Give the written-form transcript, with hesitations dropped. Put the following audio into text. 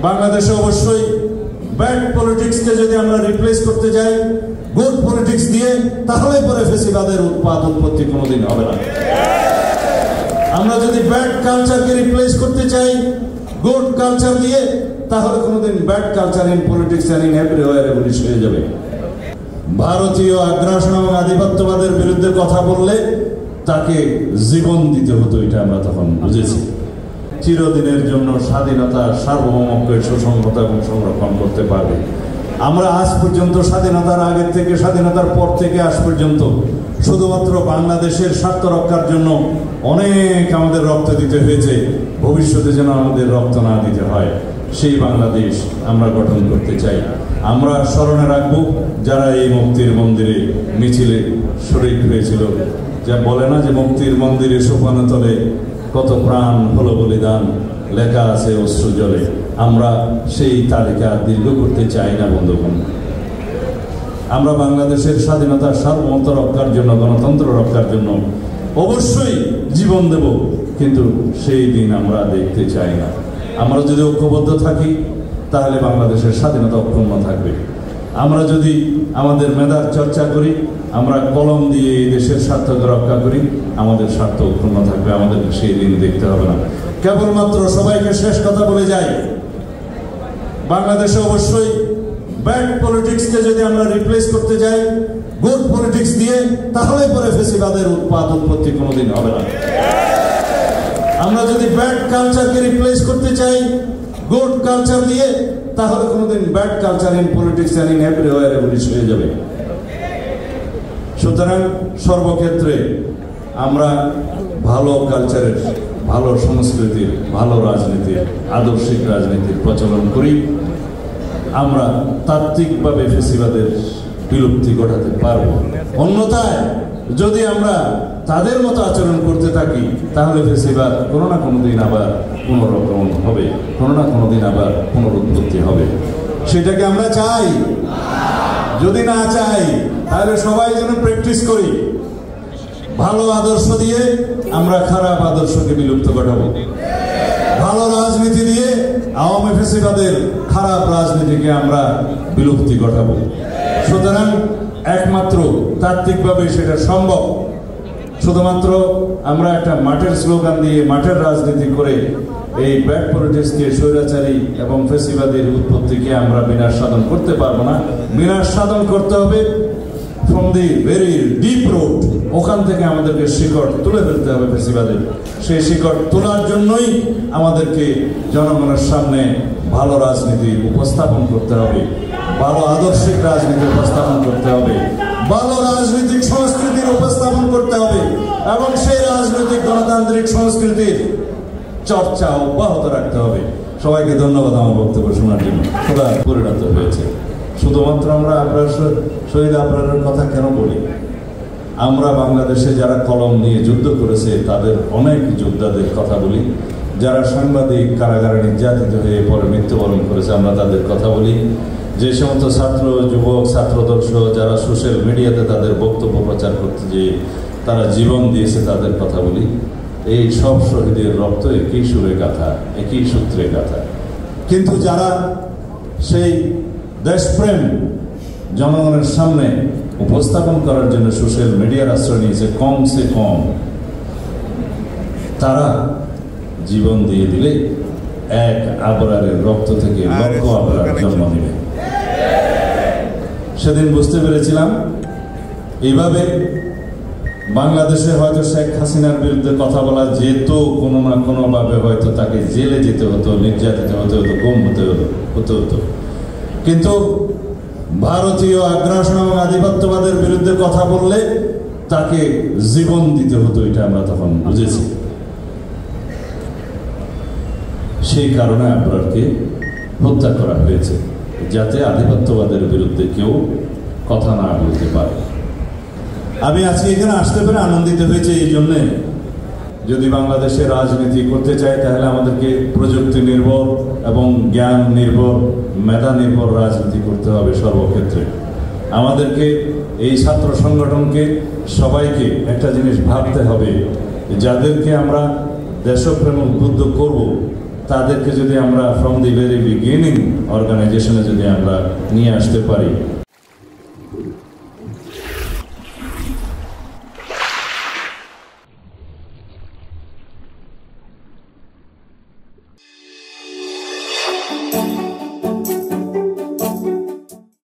বাংলাদেশে অবশ্যই ব্যাড পলিটিক্সকে যদি আমরা রিপ্লেস করতে যাই গুড পলিটিক্স দিয়ে, তাহলে পরে ফেসিবাদের উৎপত্তি কোনোদিন হবে না। আমরা যদি ব্যাড কালচারকে রিপ্লেস করতে চাই গুড কালচার দিয়ে, তাহলে কোনোদিন bad culture in politics and in everywhere এভরিশ হয়ে যাবে। ভারতীয় আগ্রাসন এবং আধিপত্যবাদের বিরুদ্ধে কথা বললে তাকে জীবন দিতে হতো, এটা আমরা তখন বুঝেছি। চিরদিনের জন্য স্বাধীনতা, সার্বভৌমত্বের সুসংহত এবং সংরক্ষণ করতে পারবে। আমরা আজ পর্যন্ত স্বাধীনতার আগের থেকে, স্বাধীনতার পর থেকে আজ পর্যন্ত শুধুমাত্র বাংলাদেশের স্বার্থ রক্ষার জন্য অনেক আমাদের রক্ত দিতে হয়েছে। ভবিষ্যতে যেন আমাদের রক্ত না দিতে হয়, সেই বাংলাদেশ আমরা গঠন করতে চাই। আমরা স্মরণে রাখবো যারা এই মুক্তির মন্দিরে মিছিলে শরীক হয়েছিল। যা বলে না যে মুক্তির মন্দিরে সোপান তলে কত প্রাণ হলো বলিদান, লেখা আছে অশ্রু জলে। আমরা সেই তালিকা দীর্ঘ করতে চাই না বন্ধুগণ। আমরা বাংলাদেশের স্বাধীনতার সার্বভৌমত্ব রক্ষার জন্য, গণতন্ত্র রক্ষার জন্য অবশ্যই জীবন দেব, কিন্তু সেই দিন আমরা দেখতে চাই না। আমরা যদি ঐক্যবদ্ধ থাকি তাহলে বাংলাদেশের স্বাধীনতা অক্ষুণ্ণ থাকবে। আমরা যদি আমাদের মেধার চর্চা করি, আমরা কলম দিয়ে এই দেশের স্বার্থকে রক্ষা করি, আমাদের স্বার্থ অক্ষুণ্ণ থাকবে। আমাদেরকে সেই দিন দেখতে হবে না। কেবলমাত্র সবাইকে শেষ কথা বলে যাই, বাংলাদেশে অবশ্যই ব্যাড পলিটিক্সকে যদি আমরা রিপ্লেস করতে যাই গুড পলিটিক্স দিয়ে, তাহলে পরে ফেসিবাদের উৎপত্তি কোনোদিন হবে না। আমরা যদি ব্যাড কালচারকে রিপ্লেস করতে চাই গুড কালচার দিয়ে, তাহলে কোনোদিন bad culture in politics and in everywhere এভরিশ হয়ে যাবে। সুতরাং সর্বক্ষেত্রে আমরা ভালো কালচারের, ভালো সংস্কৃতির, ভালো রাজনীতির, আদর্শিক রাজনীতির প্রচলন করি। আমরা তাত্ত্বিকভাবে ফেসিবাদের বিলুপ্তি ঘটাতে পারব। অন্যথায় যদি আমরা তাদের মতো আচরণ করতে থাকি তাহলে ফেসিবাদ কোনো না কোনো দিন আবার পুনরগমন হবে, কোনো না কোনো দিন আবার পুনরুৎপত্তি হবে। সেটাকে আমরা চাই? যদি না চাই তাহলে সবাই যেন প্র্যাকটিস করি ভালো আদর্শ দিয়ে আমরা খারাপ আদর্শকে বিলুপ্ত ঘটাবো, ভালো রাজনীতি দিয়ে আওয়ামী ফেসিবাদের খারাপ রাজনীতিকে আমরা বিলুপ্তি ঘটাবো। সুতরাং একমাত্র তাত্ত্বিকভাবে সেটা সম্ভব। শুধুমাত্র আমরা একটা মাঠের স্লোগান দিয়ে, মাঠের রাজনীতি করে এই ব্যাড পলিটিক্সকে, স্বৈরাচারী এবং ফেসিবাদের উৎপত্তিকে আমরা বিনাশ সাধন করতে পারবো না। বিনাশ সাধন করতে হবে from the very deep root. ওখান থেকে আমাদেরকে শিকড় তুলে ফেলতে হবে ফেসিবাদের। সেই শিকড় তোলার জন্যই আমাদেরকে জনগণের সামনে ভালো রাজনীতি উপস্থাপন করতে হবে, ভালো আদর্শিক রাজনীতি উপস্থাপন করতে হবে, ভালো রাজনৈতিক সংস্কৃতির উপস্থাপন করতে হবে এবং সেই রাজনৈতিক গণতান্ত্রিক সংস্কৃতির চর্চা অব্যাহত রাখতে হবে। সবাইকে ধন্যবাদ আমার বক্তব্য শোনার জন্য। খোদা পরিণত হয়েছে। শুধুমাত্র আমরা আপনার শহীদ আপনার কথা কেন বলি? আমরা বাংলাদেশে যারা কলম নিয়ে যুদ্ধ করেছে তাদের অনেক যোদ্ধাদের কথা বলি। যারা সাংবাদিক কারাগারে নির্যাতিত হয়ে পরে মৃত্যুবরণ করেছে আমরা তাদের কথা বলি। যে সমস্ত ছাত্র, যুবক, ছাত্রদল সহ যারা সোশ্যাল মিডিয়াতে তাদের বক্তব্য প্রচার করতে যেয়ে তারা জীবন দিয়েছে তাদের কথা বলি। এই সব শহীদের রক্ত একই সুরে গাথা, একই সূত্রে গাথা। কিন্তু যারা সেই দেশপ্রেম জনগণের সামনে উপস্থাপন করার জন্য সোশ্যাল মিডিয়ার আশ্রয় নিয়েছে, কমসে কম তারা জীবন দিয়ে দিলে এক আবরারের রক্ত থেকে লক্ষ আবরার জন্ম নেবে। সেদিন বুঝতে পেরেছিলাম এইভাবে বাংলাদেশে হয়তো শেখ হাসিনার বিরুদ্ধে কথা বলা যেত, কোনো না কোনো ভাবে হয়তো তাকে জেলে যেতে হতো, নির্যাতিত হতে হতো, গুম হতে হতো। কিন্তু ভারতীয় আগ্রাসন এবং আধিপত্যবাদের বিরুদ্ধে কথা বললে তাকে জীবন দিতে হতো, এটা আমরা তখন বুঝেছি। সেই কারণে আবরারকে হত্যা করা হয়েছে, যাতে আধিপত্যবাদের বিরুদ্ধে কেউ কথা না বলতে পারে। আমি আজকে এখানে আসতে পেরে আনন্দিত হয়েছে এই জন্যে, যদি বাংলাদেশে রাজনীতি করতে চাই তাহলে আমাদেরকে প্রযুক্তি নির্ভর এবং জ্ঞান নির্ভর, মেধা নির্ভর রাজনীতি করতে হবে সর্বক্ষেত্রে। আমাদেরকে এই ছাত্র সংগঠনকে সবাইকে একটা জিনিস ভাবতে হবে, যাদেরকে আমরা দেশপ্রেম উদ্বুদ্ধ করব তাদেরকে যদি আমরা ফ্রম দি ভেরি বিগিনিং অর্গানাইজেশনে যদি আমরা নিয়ে আসতে পারি